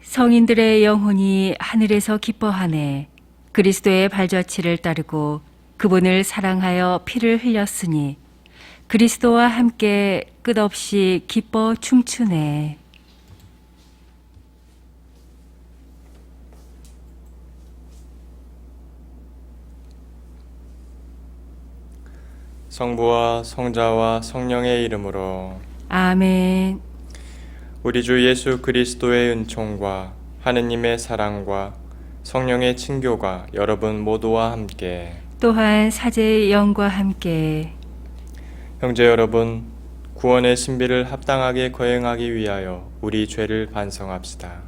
성인들의 영혼이 하늘에서 기뻐하네. 그리스도의 발자취를 따르고 그분을 사랑하여 피를 흘렸으니 그리스도와 함께 끝없이 기뻐 춤추네. 성부와 성자와 성령의 이름으로 아멘. 우리 주 예수 그리스도의 은총과 하느님의 사랑과 성령의 친교가 여러분 모두와 함께 또한 사제의 영과 함께 형제 여러분, 구원의 신비를 합당하게 거행하기 위하여 우리 죄를 반성합시다.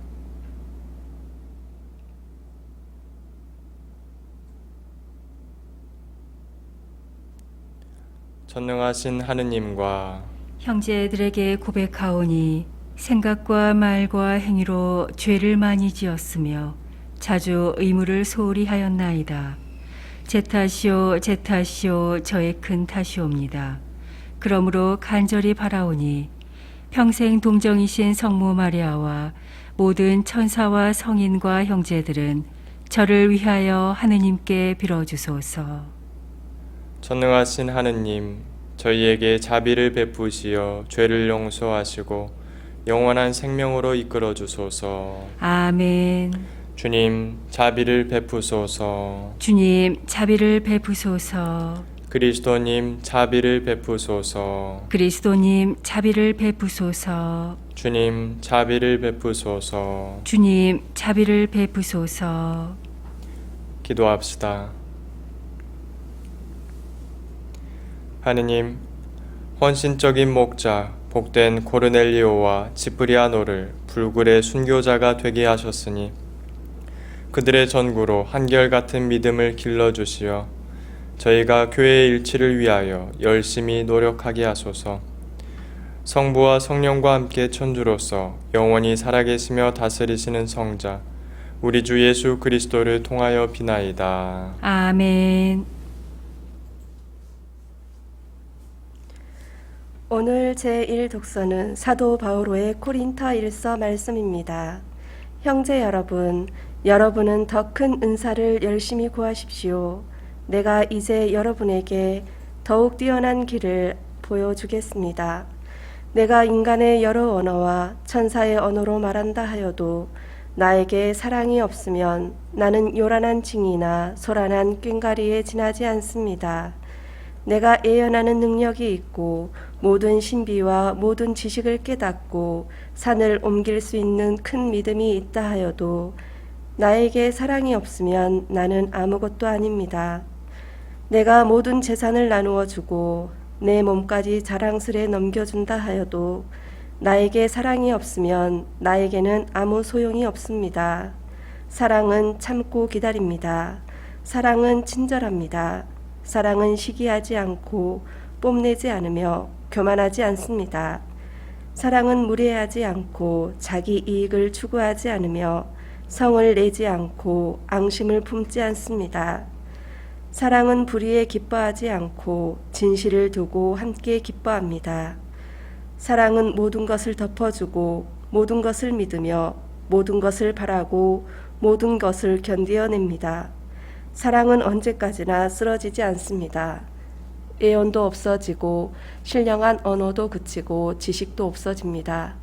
전능하신 하느님과 형제들에게 고백하오니 생각과 말과 행위로 죄를 많이 지었으며 자주 의무를 소홀히 하였나이다. 제 탓이요 저의 큰 탓이옵니다. 그러므로 간절히 바라오니 평생 동정이신 성모 마리아와 모든 천사와 성인과 형제들은 저를 위하여 하느님께 빌어주소서. 전능하신 하느님, 저희에게 자비를 베푸시어 죄를 용서하시고 영원한 생명으로 이끌어 주소서. 아멘. 주님, 자비를 베푸소서. 주님, 자비를 베푸소서. 그리스도님, 자비를 베푸소서. 그리스도님, 자비를 베푸소서. 주님, 자비를 베푸소서. 주님, 자비를 베푸소서. 기도합시다. 하느님, 헌신적인 목자 복된 고르넬리오와 지프리아노를 불굴의 순교자가 되게 하셨으니 그들의 전구로 한결같은 믿음을 길러주시어 저희가 교회의 일치를 위하여 열심히 노력하게 하소서. 성부와 성령과 함께 천주로서 영원히 살아계시며 다스리시는 성자 우리 주 예수 그리스도를 통하여 비나이다. 아멘. 오늘 제1독서는 사도 바오로의 코린터 일서 말씀입니다. 형제 여러분, 여러분은 더 큰 은사를 열심히 구하십시오. 내가 이제 여러분에게 더욱 뛰어난 길을 보여주겠습니다. 내가 인간의 여러 언어와 천사의 언어로 말한다 하여도 나에게 사랑이 없으면 나는 요란한 징이나 소란한 꽹과리에 지나지 않습니다. 내가 예언하는 능력이 있고 모든 신비와 모든 지식을 깨닫고 산을 옮길 수 있는 큰 믿음이 있다 하여도 나에게 사랑이 없으면 나는 아무것도 아닙니다. 내가 모든 재산을 나누어 주고 내 몸까지 자랑스레 넘겨준다 하여도 나에게 사랑이 없으면 나에게는 아무 소용이 없습니다. 사랑은 참고 기다립니다. 사랑은 친절합니다. 사랑은 시기하지 않고 뽐내지 않으며 교만하지 않습니다. 사랑은 무례하지 않고 자기 이익을 추구하지 않으며 성을 내지 않고 앙심을 품지 않습니다. 사랑은 불의에 기뻐하지 않고 진실을 두고 함께 기뻐합니다. 사랑은 모든 것을 덮어주고 모든 것을 믿으며 모든 것을 바라고 모든 것을 견디어냅니다. 사랑은 언제까지나 쓰러지지 않습니다. 예언도 없어지고 신령한 언어도 그치고 지식도 없어집니다.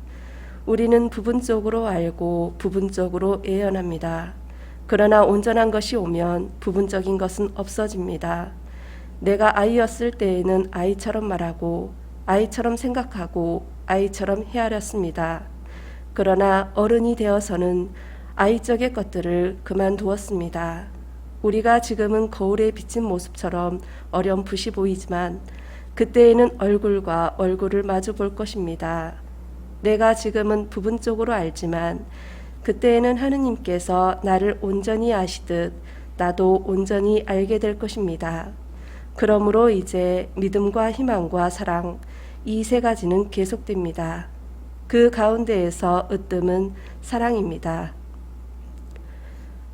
우리는 부분적으로 알고 부분적으로 예언합니다. 그러나 온전한 것이 오면 부분적인 것은 없어집니다. 내가 아이였을 때에는 아이처럼 말하고 아이처럼 생각하고 아이처럼 헤아렸습니다. 그러나 어른이 되어서는 아이적의 것들을 그만두었습니다. 우리가 지금은 거울에 비친 모습처럼 어렴풋이 보이지만 그때에는 얼굴과 얼굴을 마주 볼 것입니다. 내가 지금은 부분적으로 알지만 그때에는 하느님께서 나를 온전히 아시듯 나도 온전히 알게 될 것입니다. 그러므로 이제 믿음과 희망과 사랑 이 세 가지는 계속됩니다. 그 가운데에서 으뜸은 사랑입니다.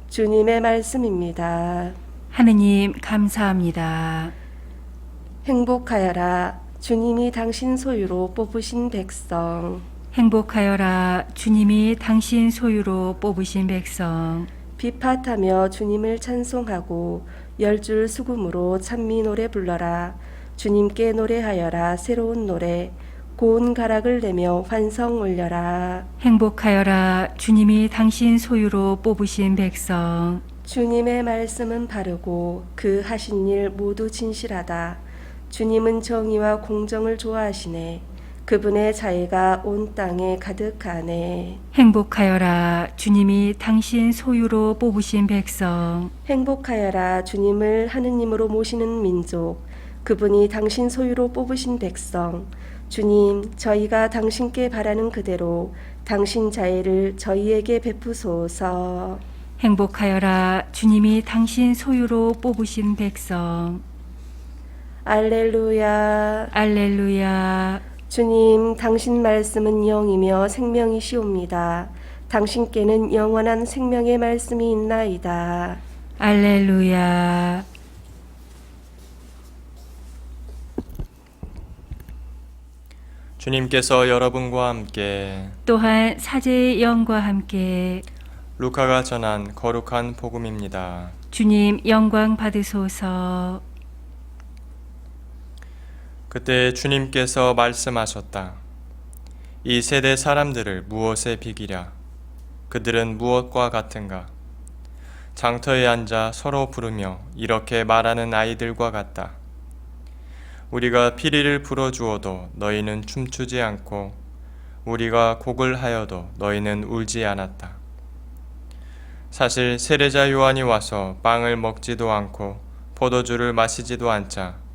주님의 말씀입니다. 하느님 감사합니다. 행복하여라. 주님이 당신 소유로 뽑으신 백성. 행복하여라 주님이 당신 소유로 뽑으신 백성. 비팟하며 주님을 찬송하고 열줄 수금으로 찬미 노래 불러라. 주님께 노래하여라 새로운 노래. 고운 가락을 내며 환성 올려라. 행복하여라 주님이 당신 소유로 뽑으신 백성. 주님의 말씀은 바르고 그 하신 일 모두 진실하다. 주님은 정의와 공정을 좋아하시네. 그분의 자애가 온 땅에 가득하네. 행복하여라 주님이 당신 소유로 뽑으신 백성. 행복하여라 주님을 하느님으로 모시는 민족. 그분이 당신 소유로 뽑으신 백성. 주님, 저희가 당신께 바라는 그대로 당신 자애를 저희에게 베푸소서. 행복하여라 주님이 당신 소유로 뽑으신 백성. 알렐루야. 알렐루야. 주님, 당신 말씀은 영이며 생명이시옵니다. 당신께는 영원한 생명의 말씀이 있나이다. 알렐루야. 주님께서 여러분과 함께 또한 사제의 영과 함께 루카가 전한 거룩한 복음입니다. 주님 영광 받으소서. 그때 주님께서 말씀하셨다. 이 세대 사람들을 무엇에 비기랴? 그들은 무엇과 같은가? 장터에 앉아 서로 부르며 이렇게 말하는 아이들과 같다. 우리가 피리를 불어주어도 너희는 춤추지 않고 우리가 곡을 하여도 너희는 울지 않았다. 사실 세례자 요한이 와서 빵을 먹지도 않고 포도주를 마시지도 않자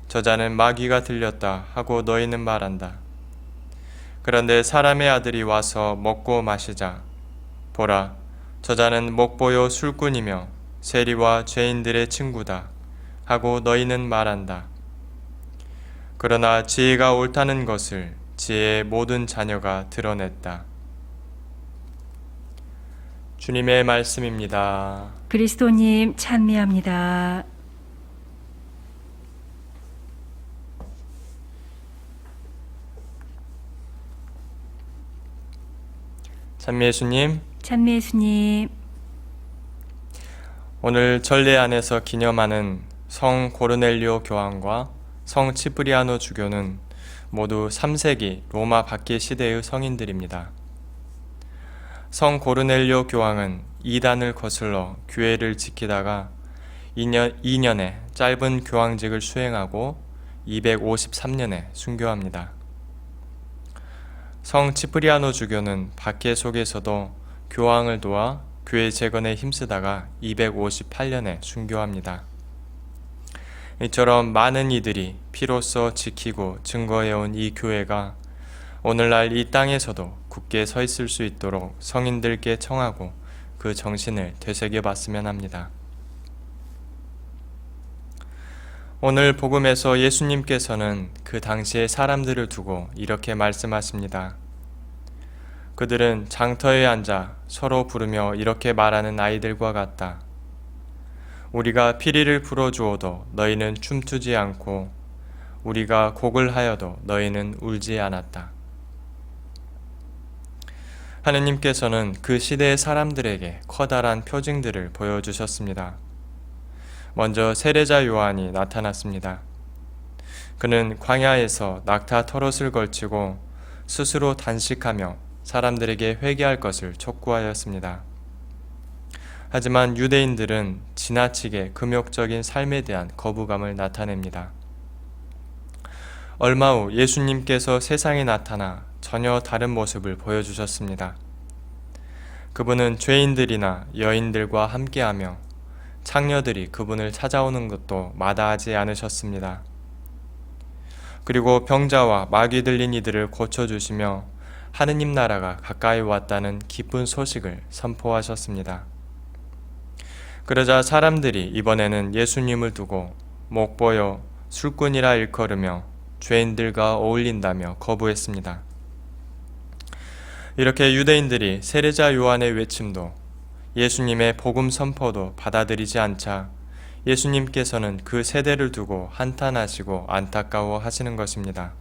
저자는 마귀가 들렸다 하고 너희는 말한다. 그런데 사람의 아들이 와서 먹고 마시자 보라 저자는 목보요 술꾼이며 세리와 죄인들의 친구다 하고 너희는 말한다. 그러나 지혜가 옳다는 것을 지혜의 모든 자녀가 드러냈다. 주님의 말씀입니다. 그리스도님 찬미합니다. 찬미 예수님, 찬미 예수님. 오늘 전례 안에서 기념하는 성 고르넬리오 교황과 성 치프리아노 주교는 모두 3세기 로마 박해 시대의 성인들입니다. 성 고르넬리오 교황은 이단을 거슬러 교회를 지키다가 2년의 짧은 교황직을 수행하고 253년에 순교합니다. 성 치프리아노 주교는 박해 속에서도 교황을 도와 교회 재건에 힘쓰다가 258년에 순교합니다. 이처럼 많은 이들이 피로써 지키고 증거해온 이 교회가 오늘날 이 땅에서도 굳게 서 있을 수 있도록 성인들께 청하고 그 정신을 되새겨봤으면 합니다. 오늘 복음에서 예수님께서는 그 당시의 사람들을 두고 이렇게 말씀하십니다. 그들은 장터에 앉아 서로 부르며 이렇게 말하는 아이들과 같다. 우리가 피리를 불어주어도 너희는 춤추지 않고 우리가 곡을 하여도 너희는 울지 않았다. 하느님께서는 그 시대의 사람들에게 커다란 표징들을 보여주셨습니다. 먼저 세례자 요한이 나타났습니다. 그는 광야에서 낙타 털옷을 걸치고 스스로 단식하며 사람들에게 회개할 것을 촉구하였습니다. 하지만 유대인들은 지나치게 금욕적인 삶에 대한 거부감을 나타냅니다. 얼마 후 예수님께서 세상에 나타나 전혀 다른 모습을 보여주셨습니다. 그분은 죄인들이나 여인들과 함께하며 창녀들이 그분을 찾아오는 것도 마다하지 않으셨습니다. 그리고 병자와 마귀 들린 이들을 고쳐주시며 하느님 나라가 가까이 왔다는 기쁜 소식을 선포하셨습니다. 그러자 사람들이 이번에는 예수님을 두고 목보여 술꾼이라 일컬으며 죄인들과 어울린다며 거부했습니다. 이렇게 유대인들이 세례자 요한의 외침도 예수님의 복음 선포도 받아들이지 않자 예수님께서는 그 세대를 두고 한탄하시고 안타까워 하시는 것입니다.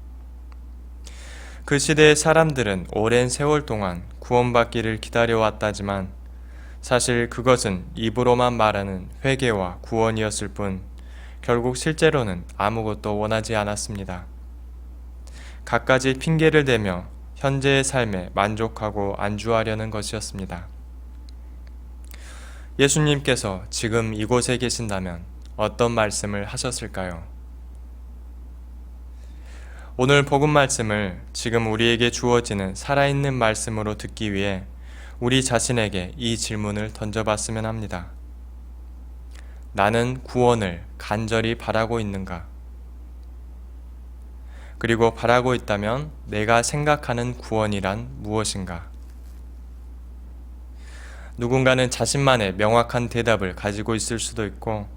그 시대의 사람들은 오랜 세월 동안 구원받기를 기다려왔다지만 사실 그것은 입으로만 말하는 회개와 구원이었을 뿐 결국 실제로는 아무것도 원하지 않았습니다. 갖가지 핑계를 대며 현재의 삶에 만족하고 안주하려는 것이었습니다. 예수님께서 지금 이곳에 계신다면 어떤 말씀을 하셨을까요? 오늘 복음 말씀을 지금 우리에게 주어지는 살아있는 말씀으로 듣기 위해 우리 자신에게 이 질문을 던져봤으면 합니다. 나는 구원을 간절히 바라고 있는가? 그리고 바라고 있다면 내가 생각하는 구원이란 무엇인가? 누군가는 자신만의 명확한 대답을 가지고 있을 수도 있고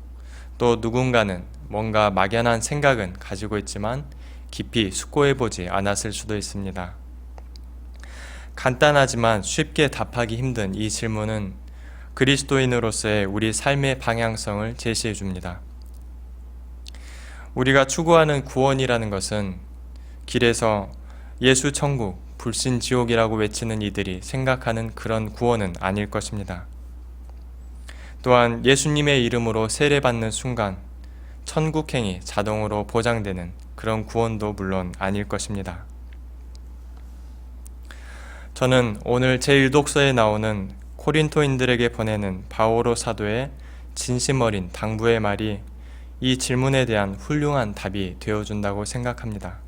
또 누군가는 뭔가 막연한 생각은 가지고 있지만 깊이 숙고해보지 않았을 수도 있습니다. 간단하지만 쉽게 답하기 힘든 이 질문은 그리스도인으로서의 우리 삶의 방향성을 제시해 줍니다. 우리가 추구하는 구원이라는 것은 길에서 예수 천국, 불신 지옥이라고 외치는 이들이 생각하는 그런 구원은 아닐 것입니다. 또한 예수님의 이름으로 세례받는 순간 천국행이 자동으로 보장되는 그런 구원도 물론 아닐 것입니다. 저는 오늘 제1독서에 나오는 코린토인들에게 보내는 바오로 사도의 진심 어린 당부의 말이 이 질문에 대한 훌륭한 답이 되어준다고 생각합니다.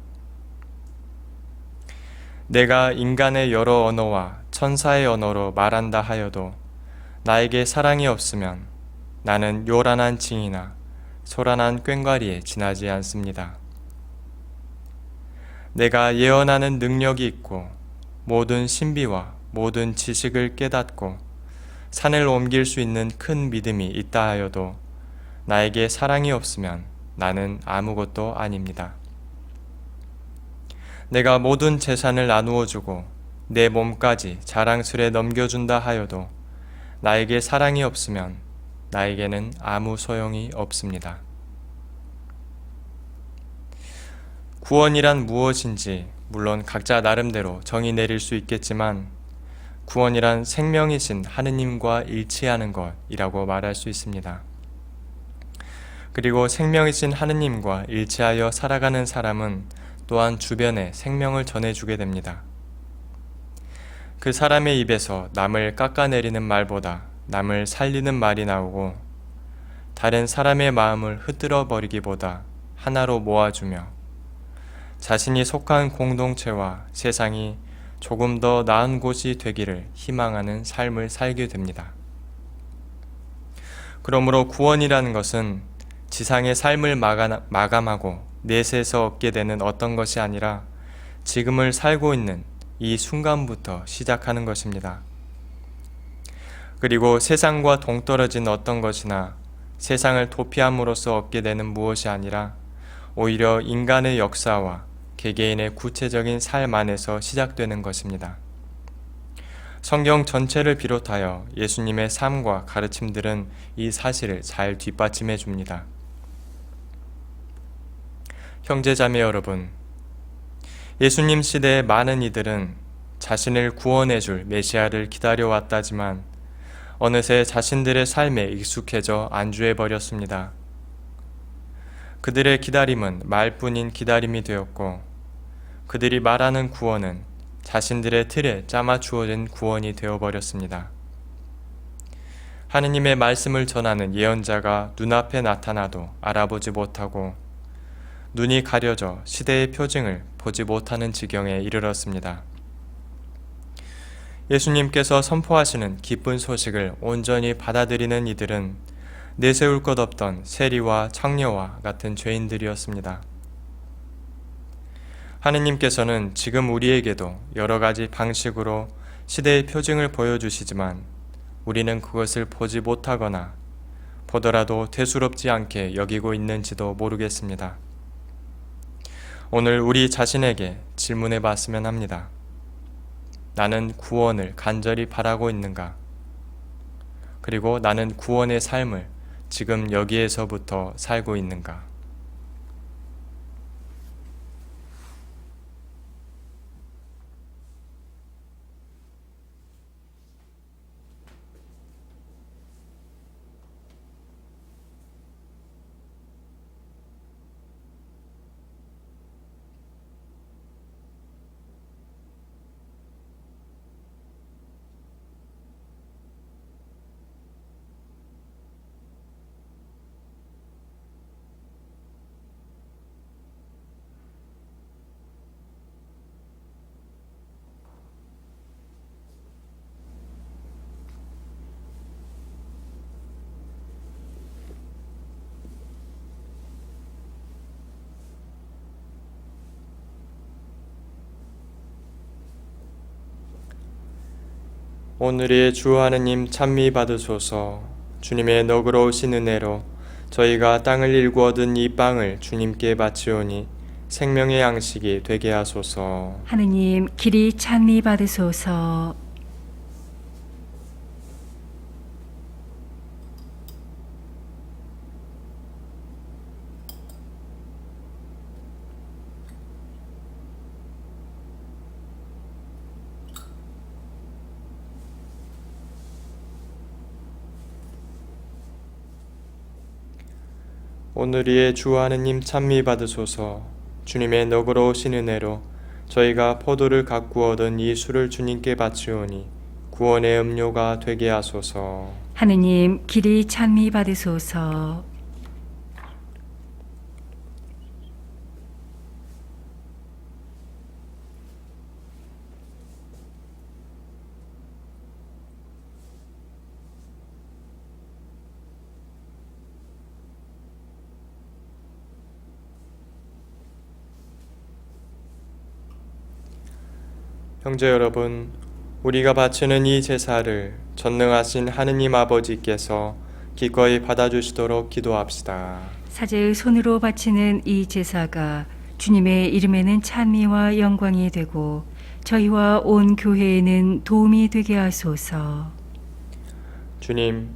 내가 인간의 여러 언어와 천사의 언어로 말한다 하여도 나에게 사랑이 없으면 나는 요란한 징이나 소란한 꽹과리에 지나지 않습니다. 내가 예언하는 능력이 있고 모든 신비와 모든 지식을 깨닫고 산을 옮길 수 있는 큰 믿음이 있다 하여도 나에게 사랑이 없으면 나는 아무것도 아닙니다. 내가 모든 재산을 나누어 주고 내 몸까지 자랑스레 넘겨준다 하여도 나에게 사랑이 없으면 나에게는 아무 소용이 없습니다. 구원이란 무엇인지 물론 각자 나름대로 정의 내릴 수 있겠지만 구원이란 생명이신 하느님과 일치하는 것이라고 말할 수 있습니다. 그리고 생명이신 하느님과 일치하여 살아가는 사람은 또한 주변에 생명을 전해주게 됩니다. 그 사람의 입에서 남을 깎아내리는 말보다 남을 살리는 말이 나오고 다른 사람의 마음을 흩뜨려 버리기보다 하나로 모아주며 자신이 속한 공동체와 세상이 조금 더 나은 곳이 되기를 희망하는 삶을 살게 됩니다. 그러므로 구원이라는 것은 지상의 삶을 마감하고 내세에서 얻게 되는 어떤 것이 아니라 지금을 살고 있는 이 순간부터 시작하는 것입니다. 그리고 세상과 동떨어진 어떤 것이나 세상을 도피함으로써 얻게 되는 무엇이 아니라 오히려 인간의 역사와 개개인의 구체적인 삶 안에서 시작되는 것입니다. 성경 전체를 비롯하여 예수님의 삶과 가르침들은 이 사실을 잘 뒷받침해 줍니다. 형제자매 여러분, 예수님 시대의 많은 이들은 자신을 구원해 줄 메시아를 기다려왔다지만 어느새 자신들의 삶에 익숙해져 안주해 버렸습니다. 그들의 기다림은 말뿐인 기다림이 되었고 그들이 말하는 구원은 자신들의 틀에 짜맞 주어진 구원이 되어버렸습니다. 하느님의 말씀을 전하는 예언자가 눈앞에 나타나도 알아보지 못하고 눈이 가려져 시대의 표징을 보지 못하는 지경에 이르렀습니다. 예수님께서 선포하시는 기쁜 소식을 온전히 받아들이는 이들은 내세울 것 없던 세리와 창녀와 같은 죄인들이었습니다. 하느님께서는 지금 우리에게도 여러 가지 방식으로 시대의 표징을 보여주시지만 우리는 그것을 보지 못하거나 보더라도 대수롭지 않게 여기고 있는지도 모르겠습니다. 오늘 우리 자신에게 질문해 봤으면 합니다. 나는 구원을 간절히 바라고 있는가? 그리고 나는 구원의 삶을 지금 여기에서부터 살고 있는가? 오늘의 주 하느님 찬미 받으소서. 주님의 너그러우신 은혜로 저희가 땅을 일구 얻은 이 빵을 주님께 바치오니 생명의 양식이 되게 하소서. 하느님 길이 찬미 받으소서. 오늘의 주 하느님 찬미 받으소서. 주님의 너그러우신 은혜로 저희가 포도를 가꾸어 얻은 이 술을 주님께 바치오니 구원의 음료가 되게 하소서. 하느님 길이 찬미 받으소서. 형제 여러분, 우리가 바치는 이 제사를 전능하신 하느님 아버지께서 기꺼이 받아주시도록 기도합시다. 사제의 손으로 바치는 이 제사가 주님의 이름에는 찬미와 영광이 되고 저희와 온 교회에는 도움이 되게 하소서. 주님,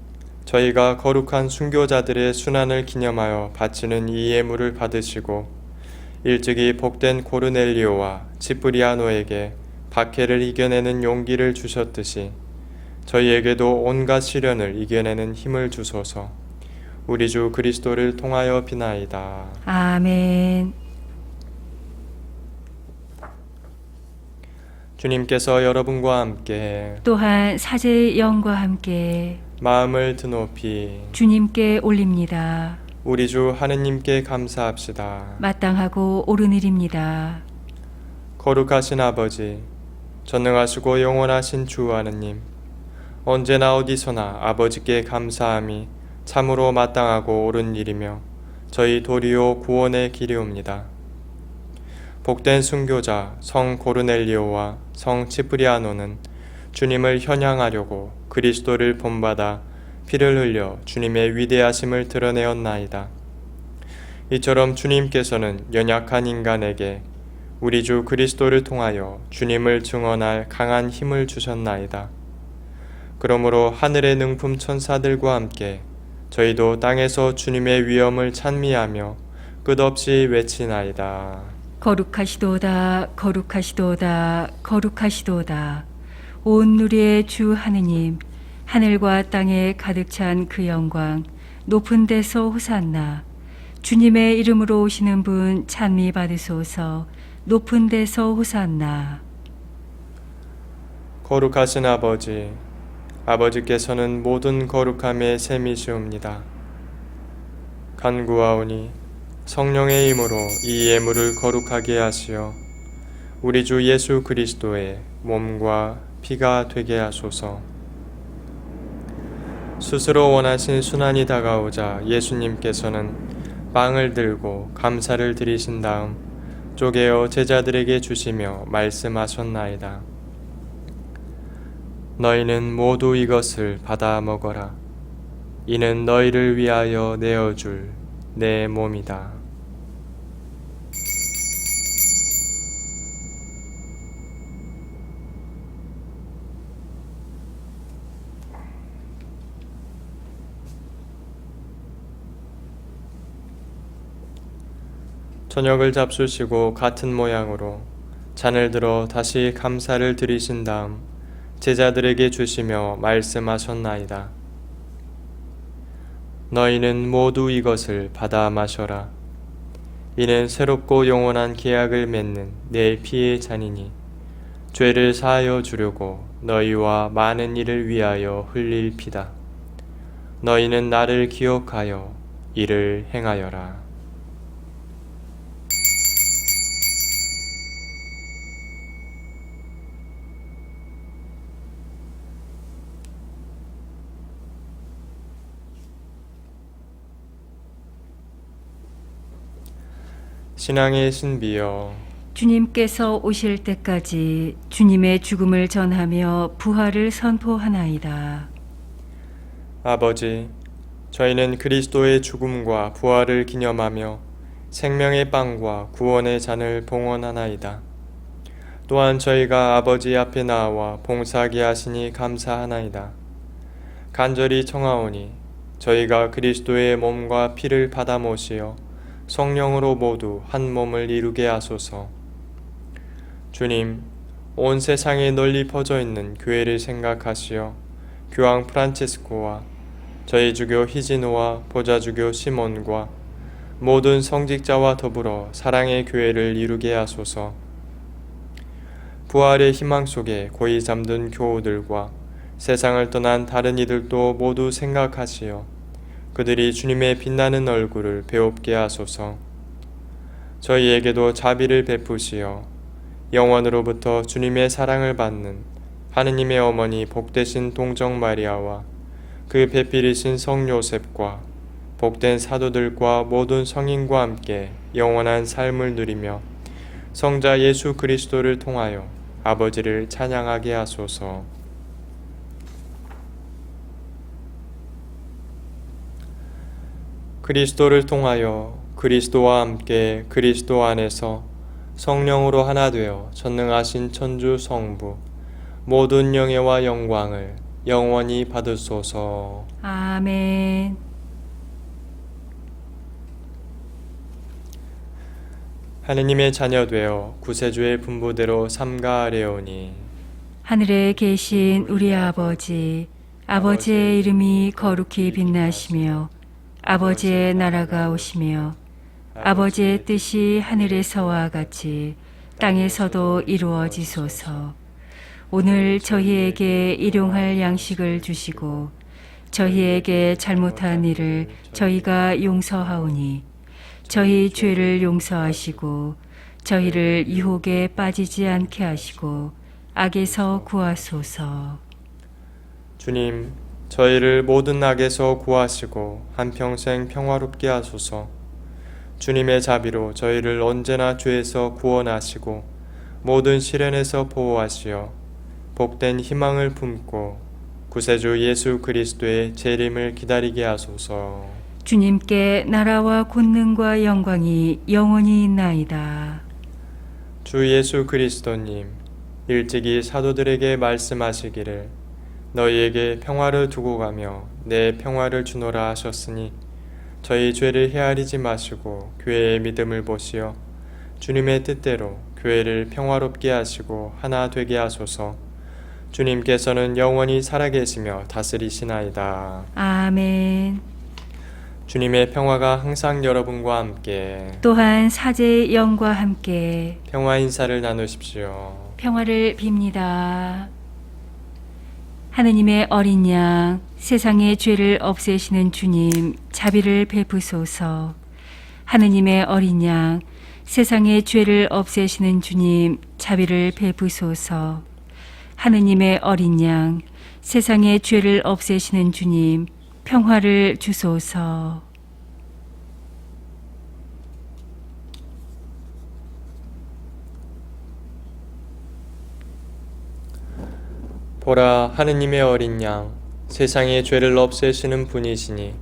저희가 거룩한 순교자들의 순환을 기념하여 바치는 이 예물을 받으시고 일찍이 복된 고르넬리오와 지프리아노에게 박해를 이겨내는 용기를 주셨듯이 저희에게도 온갖 시련을 이겨내는 힘을 주소서. 우리 주 그리스도를 통하여 비나이다. 아멘. 주님께서 여러분과 함께 또한 사제의 영과 함께 마음을 드높이 주님께 올립니다. 우리 주 하느님께 감사합시다. 마땅하고 옳은 일입니다. 거룩하신 아버지, 전능하시고 영원하신 주 하느님, 언제나 어디서나 아버지께 감사함이 참으로 마땅하고 옳은 일이며 저희 도리오 구원의 길이옵니다. 복된 순교자 성 고르넬리오와 성 치프리아노는 주님을 현양하려고 그리스도를 본받아 피를 흘려 주님의 위대하심을 드러내었나이다. 이처럼 주님께서는 연약한 인간에게 우리 주 그리스도를 통하여 주님을 증언할 강한 힘을 주셨나이다. 그러므로 하늘의 능품 천사들과 함께 저희도 땅에서 주님의 위엄을 찬미하며 끝없이 외치나이다. 거룩하시도다, 거룩하시도다, 거룩하시도다. 온 누리의 주 하느님, 하늘과 땅에 가득 찬 그 영광, 높은 데서 호산나. 주님의 이름으로 오시는 분 찬미 받으소서. 높은 데서 호산나. 거룩하신 아버지, 아버지께서는 모든 거룩함의 셈이시옵니다. 간구하오니 성령의 힘으로 이 예물을 거룩하게 하시어 우리 주 예수 그리스도의 몸과 피가 되게 하소서. 스스로 원하신 순환이 다가오자 예수님께서는 빵을 들고 감사를 드리신 다음 쪼개어 제자들에게 주시며 말씀하셨나이다. 너희는 모두 이것을 받아 먹어라. 이는 너희를 위하여 내어줄 내 몸이다. 저녁을 잡수시고 같은 모양으로 잔을 들어 다시 감사를 드리신 다음 제자들에게 주시며 말씀하셨나이다. 너희는 모두 이것을 받아 마셔라. 이는 새롭고 영원한 계약을 맺는 내 피의 잔이니 죄를 사하여 주려고 너희와 많은 이를 위하여 흘릴 피다. 너희는 나를 기억하여 이를 행하여라. 신앙의 신비여, 주님께서 오실 때까지 주님의 죽음을 전하며 부활을 선포하나이다. 아버지, 저희는 그리스도의 죽음과 부활을 기념하며 생명의 빵과 구원의 잔을 봉헌하나이다. 또한 저희가 아버지 앞에 나와 봉사하게 하시니 감사하나이다. 간절히 청하오니 저희가 그리스도의 몸과 피를 받아 모시어 성령으로 모두 한 몸을 이루게 하소서. 주님, 온 세상에 널리 퍼져 있는 교회를 생각하시어 교황 프란체스코와 저희 주교 희진호와 보좌주교 시몬과 모든 성직자와 더불어 사랑의 교회를 이루게 하소서. 부활의 희망 속에 고이 잠든 교우들과 세상을 떠난 다른 이들도 모두 생각하시어 그들이 주님의 빛나는 얼굴을 배웁게 하소서. 저희에게도 자비를 베푸시어 영원으로부터 주님의 사랑을 받는 하느님의 어머니 복되신 동정 마리아와 그 배필이신 성 요셉과 복된 사도들과 모든 성인과 함께 영원한 삶을 누리며 성자 예수 그리스도를 통하여 아버지를 찬양하게 하소서. 그리스도를 통하여 그리스도와 함께 그리스도 안에서 성령으로 하나 되어 전능하신 천주 성부 모든 영예와 영광을 영원히 받으소서. 아멘. 하느님의 자녀 되어 구세주의 분부대로 삼가하려오니 하늘에 계신 우리 아버지, 아버지의 이름이 거룩히 빛나시며 아버지의 나라가 오시며 아버지의 뜻이 하늘에서와 같이 땅에서도 이루어지소서. 오늘 저희에게 일용할 양식을 주시고 저희에게 잘못한 일을 저희가 용서하오니 저희 죄를 용서하시고 저희를 유혹에 빠지지 않게 하시고 악에서 구하소서. 주님, 저희를 모든 악에서 구하시고 한평생 평화롭게 하소서. 주님의 자비로 저희를 언제나 죄에서 구원하시고 모든 시련에서 보호하시어 복된 희망을 품고 구세주 예수 그리스도의 재림을 기다리게 하소서. 주님께 나라와 권능과 영광이 영원히 있나이다. 주 예수 그리스도님, 일찍이 사도들에게 말씀하시기를 너희에게 평화를 두고 가며 내 평화를 주노라 하셨으니 저희 죄를 헤아리지 마시고 교회의 믿음을 보시어 주님의 뜻대로 교회를 평화롭게 하시고 하나 되게 하소서. 주님께서는 영원히 살아계시며 다스리시나이다. 아멘. 주님의 평화가 항상 여러분과 함께 또한 사제의 영과 함께 평화 인사를 나누십시오. 평화를 빕니다. 하느님의 어린 양, 세상의 죄를 없애시는 주님, 자비를 베푸소서. 하느님의 어린 양, 세상의 죄를 없애시는 주님, 자비를 베푸소서. 하느님의 어린 양, 세상의 죄를 없애시는 주님, 평화를 주소서. 보라, 하느님의 어린 양, 세상의 죄를 없애시는 분이시니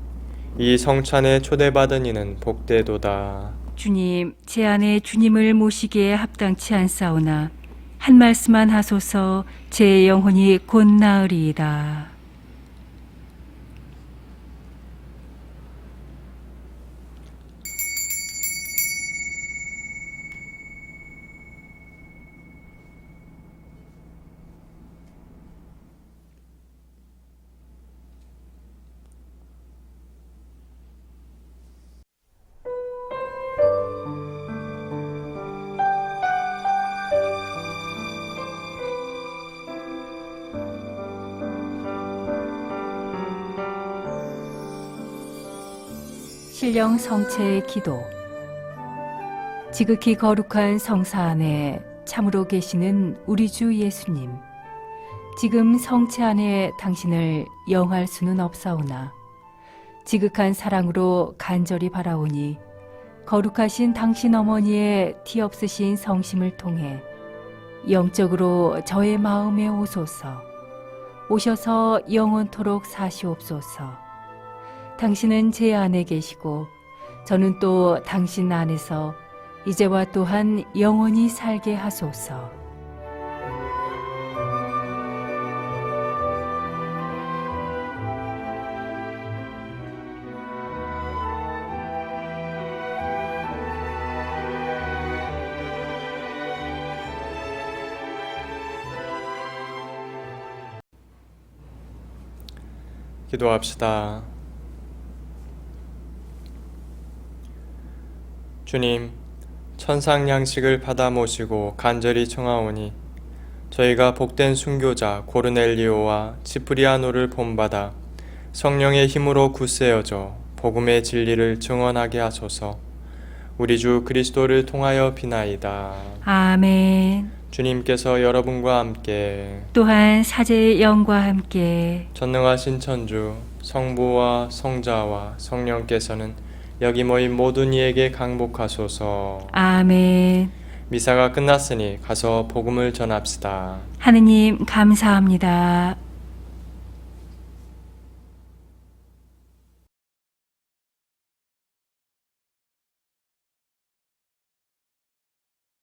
이 성찬에 초대받은 이는 복되도다. 주님, 제 안에 주님을 모시기에 합당치 않사오나 한 말씀만 하소서. 제 영혼이 곧 나으리이다. 신령 성체의 기도. 지극히 거룩한 성사 안에 참으로 계시는 우리 주 예수님, 지금 성체 안에 당신을 영할 수는 없사오나 지극한 사랑으로 간절히 바라오니 거룩하신 당신 어머니의 티 없으신 성심을 통해 영적으로 저의 마음에 오소서. 오셔서 영원토록 사시옵소서. 당신은 제 안에 계시고 저는 또 당신 안에서 이제와 또한 영원히 살게 하소서. 기도합시다. 주님, 천상 양식을 받아 모시고 간절히 청하오니 저희가 복된 순교자 고르넬리오와 지프리아노를 본받아 성령의 힘으로 굳세어져 복음의 진리를 증언하게 하소서. 우리 주 그리스도를 통하여 비나이다. 아멘. 주님께서 여러분과 함께 또한 사제의 영과 함께 전능하신 천주 성부와 성자와 성령께서는 여기 모인 모든 이에게 강복하소서. 아멘. 미사가 끝났으니 가서 복음을 전합시다. 하느님 감사합니다.